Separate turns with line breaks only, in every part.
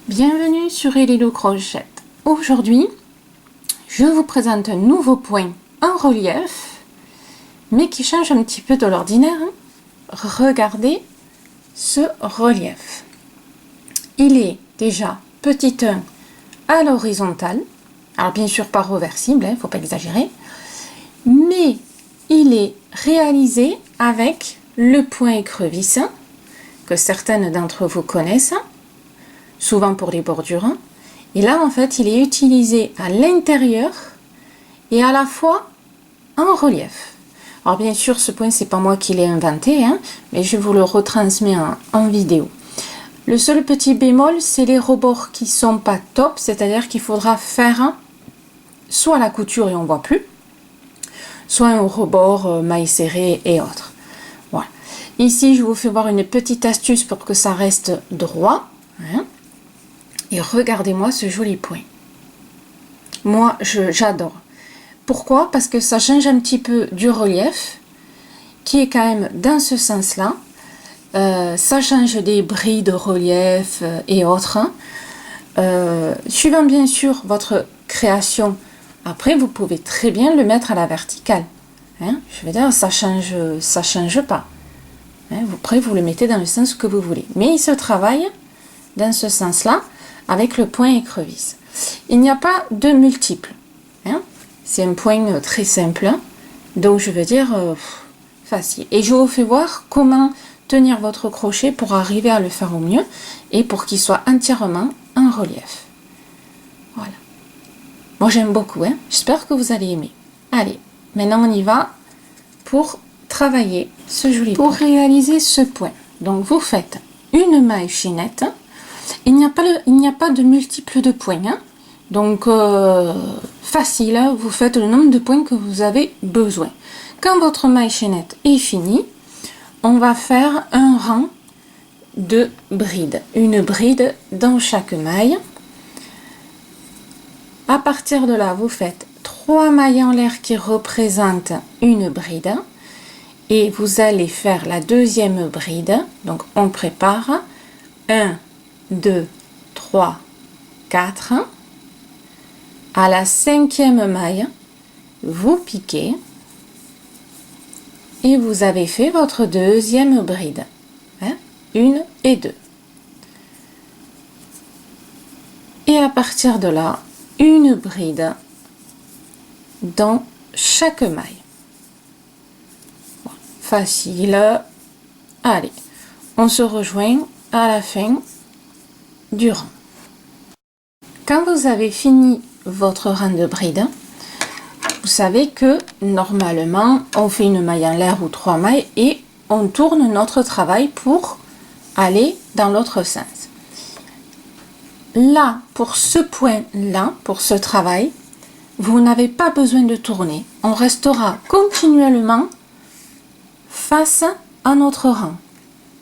Bienvenue sur Elilo Crochette. Aujourd'hui, je vous présente un nouveau point en relief, mais qui change un petit peu de l'ordinaire. Regardez ce relief. Il est déjà petit 1 à l'horizontale, alors bien sûr pas reversible, il ne faut pas exagérer, mais il est réalisé avec le point écrevisse que certaines d'entre vous connaissent, souvent pour les bordures. Et là, en fait, il est utilisé à l'intérieur et à la fois en relief. Alors bien sûr, ce point, c'est pas moi qui l'ai inventé, mais je vous le retransmets en vidéo. Le seul petit bémol, c'est les rebords qui sont pas top, c'est-à-dire qu'il faudra faire soit la couture et on voit plus, soit un rebord maille serrée et autres. Voilà. Ici, je vous fais voir une petite astuce pour que ça reste droit. Et regardez-moi ce joli point. Moi, j'adore. Pourquoi? Parce que ça change un petit peu du relief, qui est quand même dans ce sens-là. Ça change des bris de relief et autres. Suivant bien sûr votre création, après vous pouvez très bien le mettre à la verticale. Je veux dire, ça change pas. Après, vous le mettez dans le sens que vous voulez. Mais il se travaille dans ce sens-là, avec le point écrevisse. Il n'y a pas de multiple. C'est un point très simple. Donc, je veux dire, facile. Et je vous fais voir comment tenir votre crochet pour arriver à le faire au mieux et pour qu'il soit entièrement en relief. Voilà. Moi, j'aime beaucoup. J'espère que vous allez aimer. Allez, maintenant, on y va pour travailler ce joli point. Pour réaliser ce point, donc, vous faites une maille chaînette. Il n'y a pas de multiple de points. Donc, facile, vous faites le nombre de points que vous avez besoin. Quand votre maille chaînette est finie, on va faire un rang de brides. Une bride dans chaque maille. À partir de là, vous faites 3 mailles en l'air qui représentent une bride. Et vous allez faire la deuxième bride. Donc, on prépare 1, 2, 3, 4. À la 5e maille, vous piquez et vous avez fait votre deuxième bride. 1 et 2. Et à partir de là, une bride dans chaque maille. Facile. Allez, on se rejoint à la fin du rang. Quand vous avez fini votre rang de bride, vous savez que normalement on fait une maille en l'air ou 3 mailles et on tourne notre travail pour aller dans l'autre sens. Là, pour ce point là, pour ce travail, vous n'avez pas besoin de tourner. On restera continuellement face à notre rang.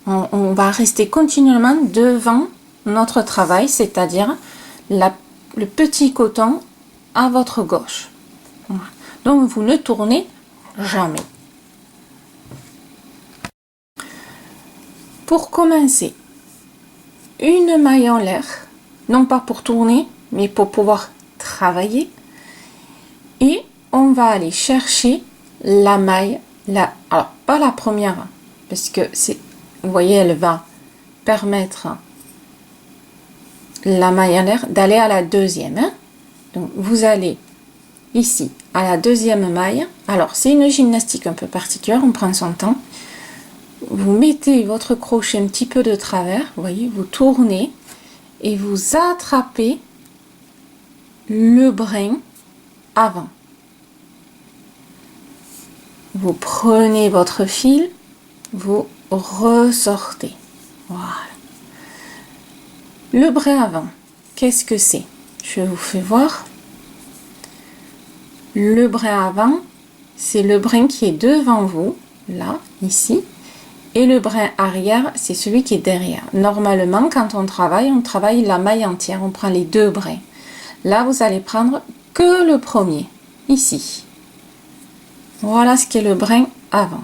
On va rester continuellement devant notre travail, c'est-à-dire le petit coton à votre gauche. Donc vous ne tournez jamais. Pour commencer, une maille en l'air, non pas pour tourner, mais pour pouvoir travailler. Et on va aller chercher la maille, alors pas la première, parce que vous voyez, elle va permettre la maille en l'air d'aller à la deuxième. Donc vous allez ici à la deuxième maille. Alors c'est une gymnastique un peu particulière, on prend son temps. Vous mettez votre crochet un petit peu de travers, vous voyez, vous tournez et vous attrapez le brin avant. Vous prenez votre fil, vous ressortez. Voilà. Le brin avant, qu'est-ce que c'est? Je vous fais voir. Le brin avant, c'est le brin qui est devant vous, là, ici. Et le brin arrière, c'est celui qui est derrière. Normalement, quand on travaille la maille entière. On prend les 2 brins. Là, vous allez prendre que le premier, ici. Voilà ce qu'est le brin avant.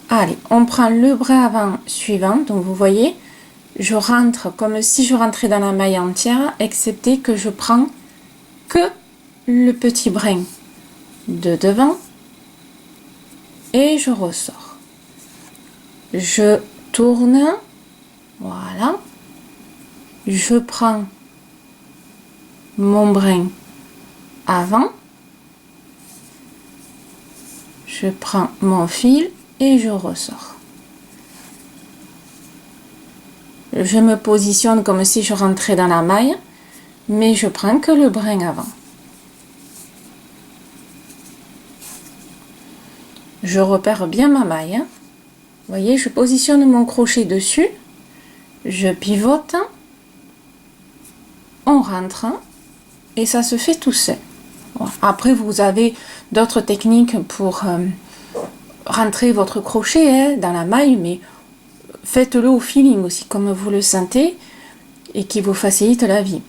Allez, on prend le bras avant suivant. Donc vous voyez, je rentre comme si je rentrais dans la maille entière, excepté que je prends que le petit brin de devant et je ressors. Je tourne, voilà. Je prends mon brin avant, je prends mon fil et je ressors. Je me positionne comme si je rentrais dans la maille, mais je prends que le brin avant. Je repère bien ma maille. Hein. Vous voyez, je positionne mon crochet dessus, je pivote, on rentre et ça se fait tout seul. Voilà. Après, vous avez d'autres techniques pour rentrer votre crochet hein, dans la maille, mais faites-le au feeling aussi, comme vous le sentez et qui vous facilite la vie.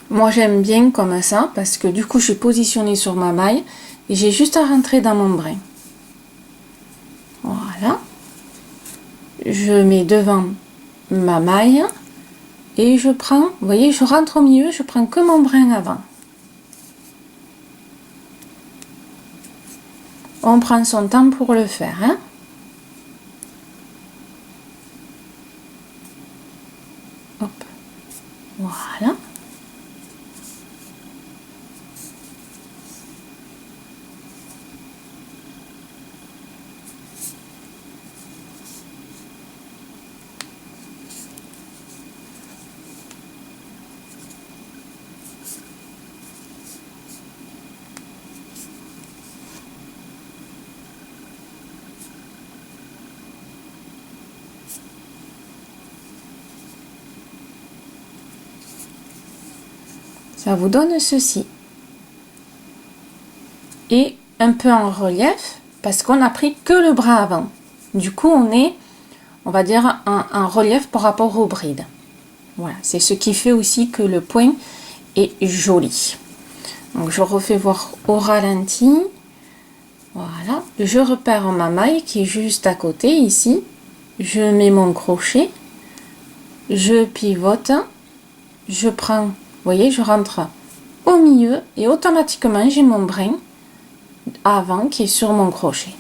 Moi, j'aime bien comme ça parce que du coup, je suis positionnée sur ma maille et j'ai juste à rentrer dans mon brin. Voilà. Je mets devant ma maille et je prends, vous voyez, je rentre au milieu, je prends que mon brin avant. On prend son temps pour le faire. Hein. Hop. Voilà. Ça vous donne ceci. Et un peu en relief, parce qu'on a pris que le bras avant. Du coup, on est, on va dire, en relief par rapport aux brides. Voilà, c'est ce qui fait aussi que le point est joli. Donc, je refais voir au ralenti. Voilà, je repère ma maille qui est juste à côté, ici. Je mets mon crochet, je pivote, je prends, vous voyez, je rentre au milieu et automatiquement j'ai mon brin avant qui est sur mon crochet.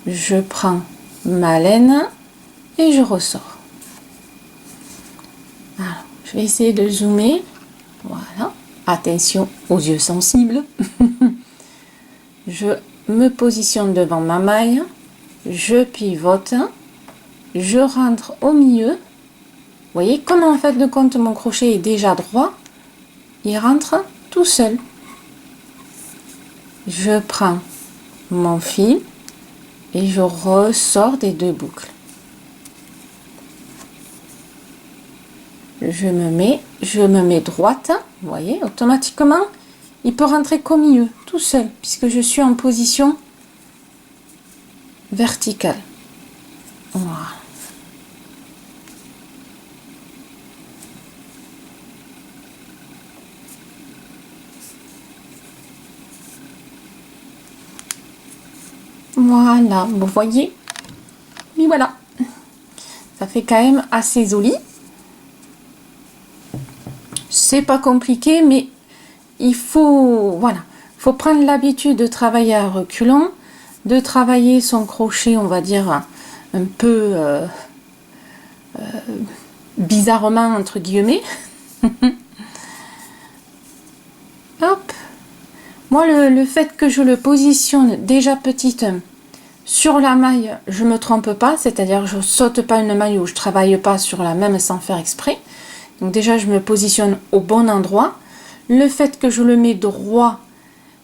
Je prends ma laine et je ressors. Alors, je vais essayer de zoomer. Voilà, attention aux yeux sensibles. Je me positionne devant ma maille, je pivote, je rentre au milieu. Vous voyez, comme en fait de compte mon crochet est déjà droit, il rentre tout seul. Je prends mon fil et je ressors des deux boucles. Je me mets droite, vous voyez, automatiquement, il peut rentrer qu'au milieu, tout seul, puisque je suis en position verticale. Voilà. Voilà, vous voyez. Et voilà. Ça fait quand même assez joli. C'est pas compliqué, mais il faut, voilà, faut prendre l'habitude de travailler à reculons, de travailler son crochet, on va dire, un peu bizarrement, entre guillemets. Hop. Moi, le fait que je le positionne déjà petite sur la maille, je me trompe pas, c'est-à-dire je saute pas une maille ou je travaille pas sur la même sans faire exprès. Donc déjà, je me positionne au bon endroit. Le fait que je le mets droit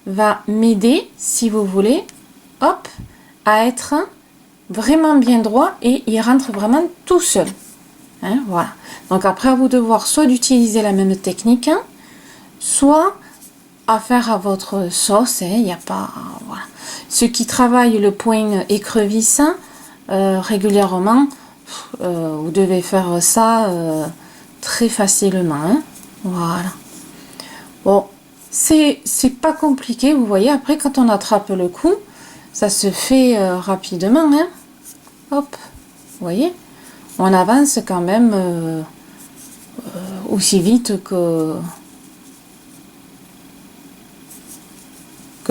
va m'aider, si vous voulez, hop, à être vraiment bien droit et il rentre vraiment tout seul. Hein, voilà. Donc après, à vous de voir soit d'utiliser la même technique, hein, soit à faire à votre sauce. Il n'y a pas, voilà. Ceux qui travaillent le point écrevisse régulièrement, vous devez faire ça très facilement. Hein, voilà. Bon, c'est pas compliqué, vous voyez. Après, quand on attrape le coup, ça se fait rapidement, hein. Hop, vous voyez, on avance quand même aussi vite que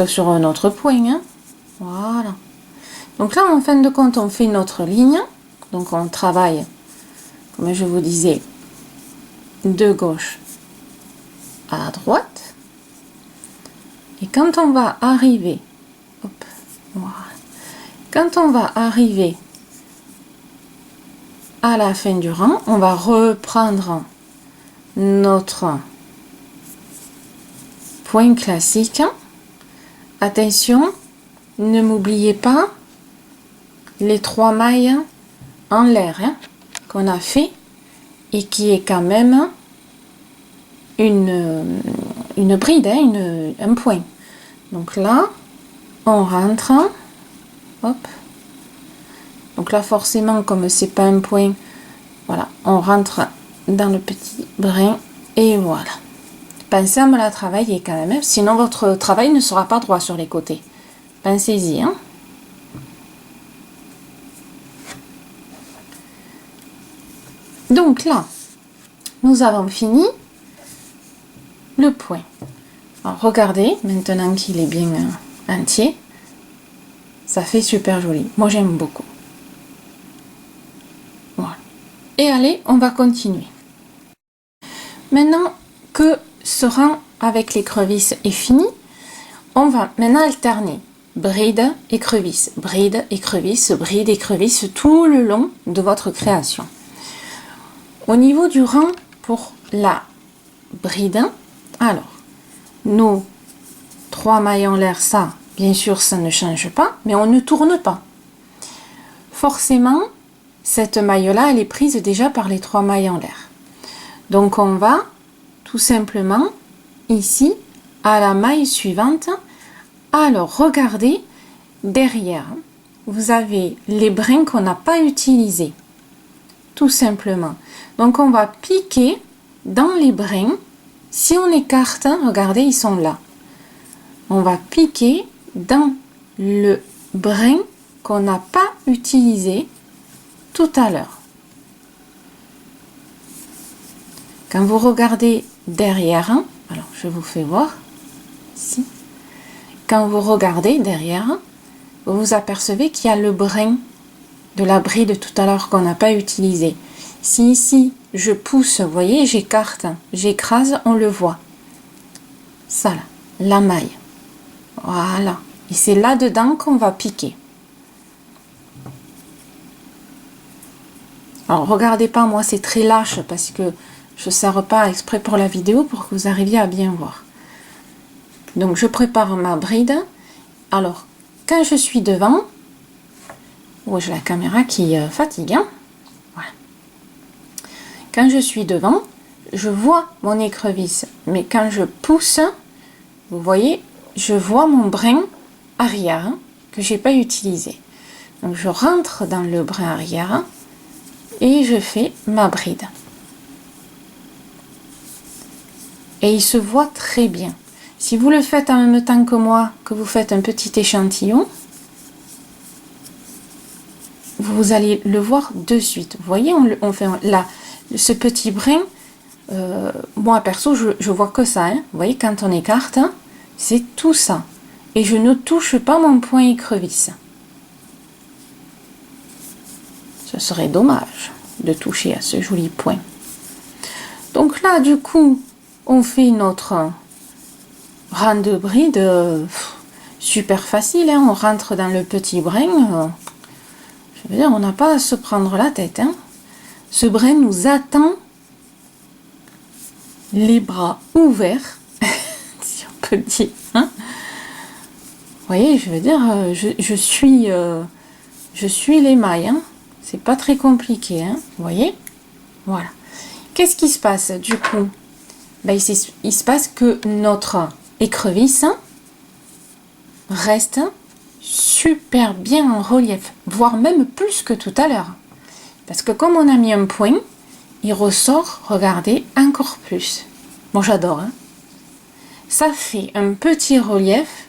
sur un autre point, hein. Voilà. Donc là, en fin de compte, on fait notre ligne. Donc on travaille, comme je vous disais, de gauche à droite. Et quand on va arriver, hop, voilà. Quand on va arriver à la fin du rang, on va reprendre notre point classique. Attention, ne m'oubliez pas les 3 mailles en l'air, hein, qu'on a fait et qui est quand même une bride, hein, un point. Donc là, on rentre, hop. Donc là, forcément, comme c'est pas un point, voilà, on rentre dans le petit brin et voilà. Pensez à me la travailler quand même, hein, sinon votre travail ne sera pas droit sur les côtés. Pensez-y, hein. Donc là, nous avons fini le point. Alors regardez, maintenant qu'il est bien entier, ça fait super joli. Moi j'aime beaucoup. Voilà. Et allez, on va continuer. Maintenant que ce rang avec l'écrevisse est fini, on va maintenant alterner bride, écrevisse, bride, écrevisse tout le long de votre création. Au niveau du rang pour la bride, alors, nos 3 mailles en l'air, ça, bien sûr, ça ne change pas, mais on ne tourne pas. Forcément, cette maille-là, elle est prise déjà par les 3 mailles en l'air. Donc, on va tout simplement, ici, à la maille suivante. Alors, regardez, derrière, vous avez les brins qu'on n'a pas utilisés. Tout simplement. Donc, on va piquer dans les brins. Si on écarte, regardez, ils sont là. On va piquer dans le brin qu'on n'a pas utilisé tout à l'heure. Quand vous regardez derrière, alors je vous fais voir ici. Quand vous regardez derrière, vous vous apercevez qu'il y a le brin de la bride tout à l'heure qu'on n'a pas utilisé. Si ici je pousse, vous voyez, j'écarte, j'écrase, on le voit. Ça là, la maille. Voilà. Et c'est là-dedans qu'on va piquer. Alors regardez pas, moi c'est très lâche parce que je ne sers pas exprès pour la vidéo pour que vous arriviez à bien voir. Donc je prépare ma bride. Alors quand je suis devant, oh, j'ai la caméra qui fatigue, hein. Voilà. Quand je suis devant, je vois mon écrevisse, mais quand je pousse, vous voyez, je vois mon brin arrière, hein, que j'ai pas utilisé. Donc je rentre dans le brin arrière et je fais ma bride. Et il se voit très bien. Si vous le faites en même temps que moi, que vous faites un petit échantillon, vous allez le voir de suite. Vous voyez, on fait là, ce petit brin, moi perso, je vois que ça. Hein. Vous voyez, quand on écarte, hein, c'est tout ça. Et je ne touche pas mon point écrevisse. Ce serait dommage de toucher à ce joli point. Donc là, du coup, on fait notre rang de bride super facile. Hein. On rentre dans le petit brin. Je veux dire, on n'a pas à se prendre la tête. Hein. Ce brin nous attend les bras ouverts, si on peut dire. Hein. Vous voyez, je veux dire, je suis les mailles. Hein. C'est pas très compliqué. Hein. Vous voyez, voilà. Qu'est-ce qui se passe du coup? Ben, il se passe que notre écrevisse reste super bien en relief, voire même plus que tout à l'heure. Parce que comme on a mis un point, il ressort, regardez, encore plus. Bon, j'adore. Hein. Ça fait un petit relief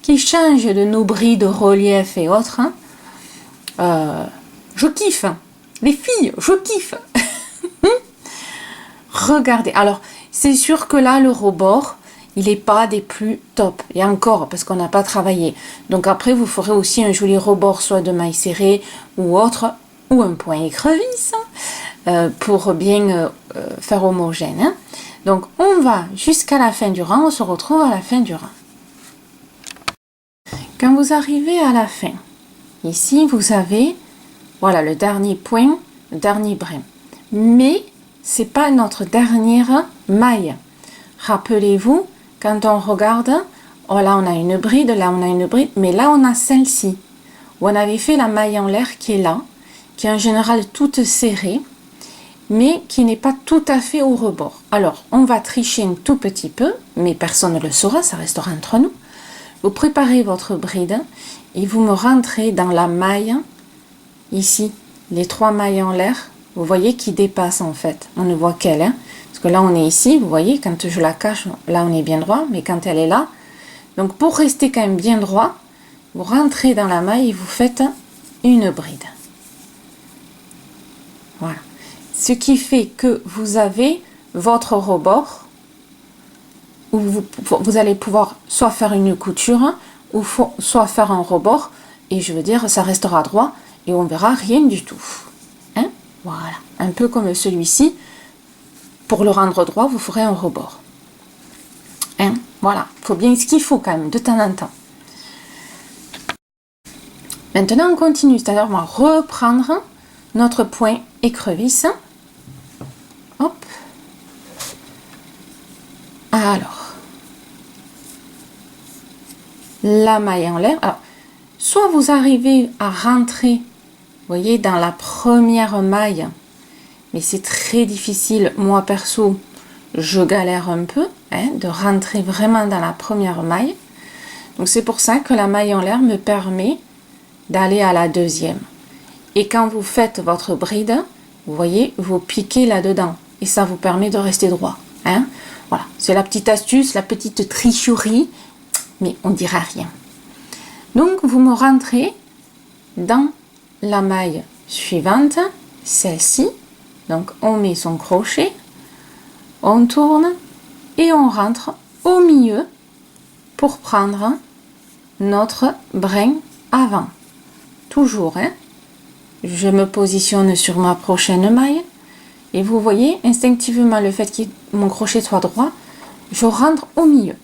qui change de nos brides, relief et autres. Je kiffe. Les filles, je kiffe. Regardez. Alors, c'est sûr que là, le rebord, il n'est pas des plus top. Et encore, parce qu'on n'a pas travaillé. Donc après, vous ferez aussi un joli rebord, soit de maille serrée ou autre, ou un point écrevisse, pour bien faire homogène. Hein. Donc, on va jusqu'à la fin du rang. On se retrouve à la fin du rang. Quand vous arrivez à la fin, ici, vous avez, voilà, le dernier point, le dernier brin. Mais, c'est pas notre dernière maille. Rappelez-vous, quand on regarde, oh là on a une bride, là on a une bride, mais là on a celle-ci, où on avait fait la maille en l'air qui est là, qui est en général toute serrée, mais qui n'est pas tout à fait au rebord. Alors, on va tricher un tout petit peu, mais personne ne le saura, ça restera entre nous. Vous préparez votre bride et vous me rentrez dans la maille, ici, les 3 mailles en l'air, vous voyez qui dépassent en fait. On ne voit qu'elle, hein, parce que là on est ici, vous voyez, quand je la cache, là on est bien droit, mais quand elle est là, donc pour rester quand même bien droit, vous rentrez dans la maille et vous faites une bride. Voilà. Ce qui fait que vous avez votre rebord, où vous allez pouvoir soit faire une couture, ou soit faire un rebord, et je veux dire, ça restera droit, et on verra rien du tout. Hein? Voilà, un peu comme celui-ci. Pour le rendre droit, vous ferez un rebord. Hein? Voilà, il faut bien ce qu'il faut quand même, de temps en temps. Maintenant, on continue, c'est-à-dire on va reprendre notre point écrevisse. Hop. Alors, la maille en l'air. Alors, soit vous arrivez à rentrer, vous voyez, dans la première maille, mais c'est très difficile. Moi, perso, je galère un peu hein, de rentrer vraiment dans la première maille. Donc, c'est pour ça que la maille en l'air me permet d'aller à la deuxième. Et quand vous faites votre bride, vous voyez, vous piquez là-dedans. Et ça vous permet de rester droit. Hein. Voilà, c'est la petite astuce, la petite tricherie, mais on ne dira rien. Donc, vous me rentrez dans la maille suivante, celle-ci. Donc, on met son crochet, on tourne et on rentre au milieu pour prendre notre brin avant. Toujours, hein. Je me positionne sur ma prochaine maille et vous voyez instinctivement le fait que mon crochet soit droit, je rentre au milieu.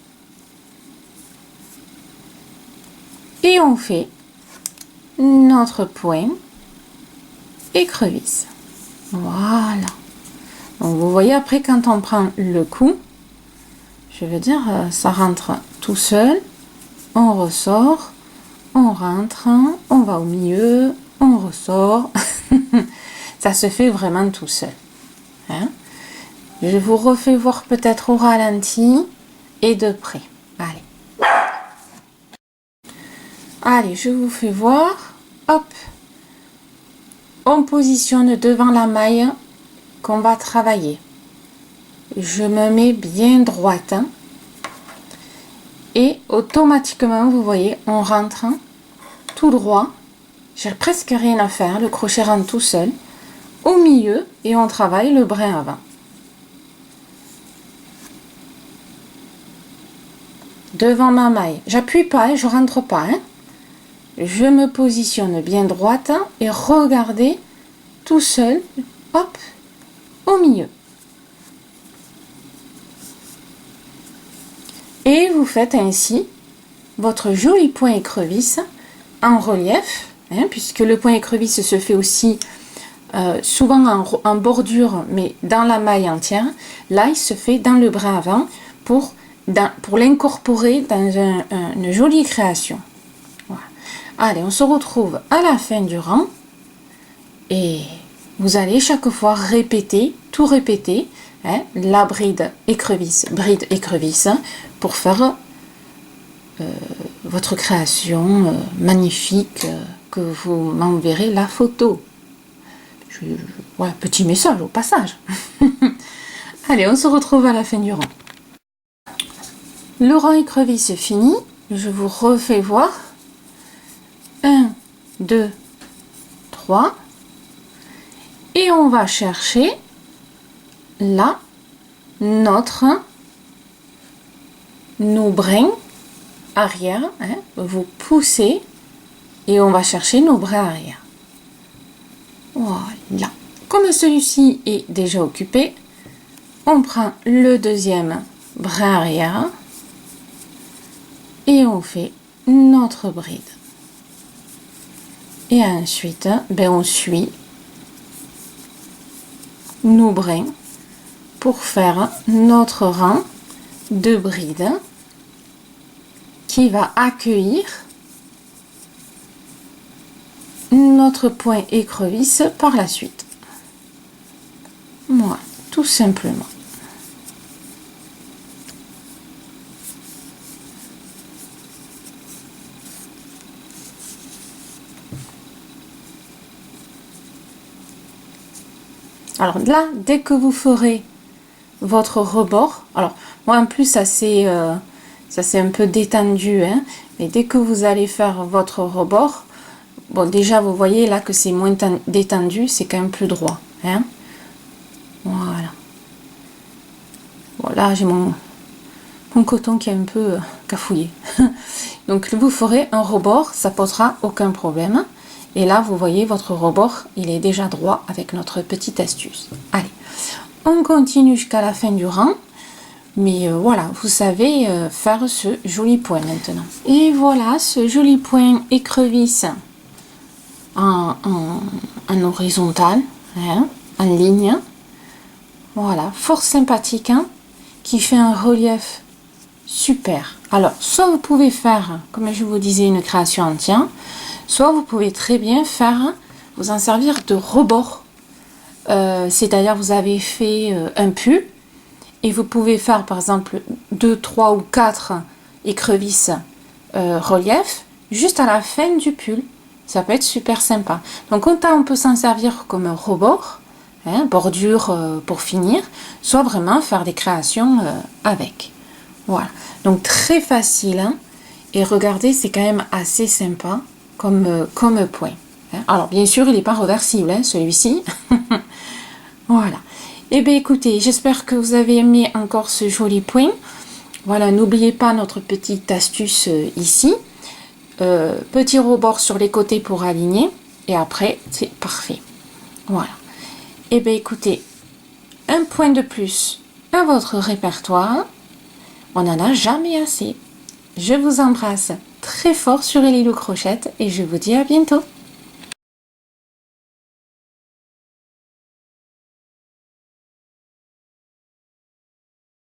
Et on fait notre point écrevisse. Voilà. Donc vous voyez après quand on prend le coup, je veux dire ça rentre tout seul, on ressort, on rentre, on va au milieu, on ressort. Ça se fait vraiment tout seul. Hein? Je vous refais voir peut-être au ralenti et de près. Allez. Allez, je vous fais voir. Hop. On positionne devant la maille qu'on va travailler. Je me mets bien droite. Hein, et automatiquement, vous voyez, on rentre tout droit. J'ai presque rien à faire. Le crochet rentre tout seul. Au milieu et on travaille le brin avant. Devant ma maille. J'appuie pas, hein, je rentre pas. Hein. Je me positionne bien droite et regardez tout seul, hop, au milieu. Et vous faites ainsi votre joli point écrevisse en relief, hein, puisque le point écrevisse se fait aussi souvent en bordure, mais dans la maille entière. Là, il se fait dans le brin avant pour l'incorporer dans une jolie création. Voilà. Allez, on se retrouve à la fin du rang et vous allez chaque fois répéter, tout répéter, hein, la bride écrevisse, hein, pour faire votre création magnifique que vous m'enverrez la photo. Voilà, petit message au passage. Allez, on se retrouve à la fin du rang. Le rang écrevisse fini. je vous refais voir. 1, 2, 3. Et on va chercher là nos brins arrière. Hein, vous poussez et on va chercher nos brins arrière. Voilà. Comme celui-ci est déjà occupé, on prend le deuxième brin arrière et on fait notre bride. Et ensuite, on suit nos brins pour faire notre rang de bride qui va accueillir notre point écrevisse par la suite. Voilà, tout simplement. Alors là, dès que vous ferez votre rebord, alors moi en plus ça c'est un peu détendu, hein, mais dès que vous allez faire votre rebord, bon déjà vous voyez là que c'est moins détendu, c'est quand même plus droit, hein. Voilà. Bon là j'ai mon coton qui est un peu cafouillé. Donc vous ferez un rebord, ça posera aucun problème. Et là, vous voyez, votre rebord, il est déjà droit avec notre petite astuce. Allez, on continue jusqu'à la fin du rang. Mais voilà, vous savez faire ce joli point maintenant. Et voilà, ce joli point écrevisse en horizontal, hein, en ligne. Voilà, fort sympathique, hein, qui fait un relief super. Alors, soit vous pouvez faire, comme je vous disais, une création entière, soit vous pouvez très bien vous en servir de rebord. C'est-à-dire, vous avez fait un pull et vous pouvez faire, par exemple, 2, 3 ou 4 écrevisses relief juste à la fin du pull. Ça peut être super sympa. Donc, autant on peut s'en servir comme un rebord, hein, bordure pour finir, soit vraiment faire des créations avec. Voilà. Donc, très facile, hein, et regardez, c'est quand même assez sympa comme point. Alors, bien sûr, il n'est pas reversible, hein, celui-ci. Voilà. Eh bien, écoutez, j'espère que vous avez aimé encore ce joli point. Voilà, n'oubliez pas notre petite astuce ici. Petit rebord sur les côtés pour aligner. Et après, c'est parfait. Voilà. Eh bien, écoutez, un point de plus à votre répertoire. On n'en a jamais assez. Je vous embrasse très fort sur Ellie Lou Crochette et je vous dis à bientôt.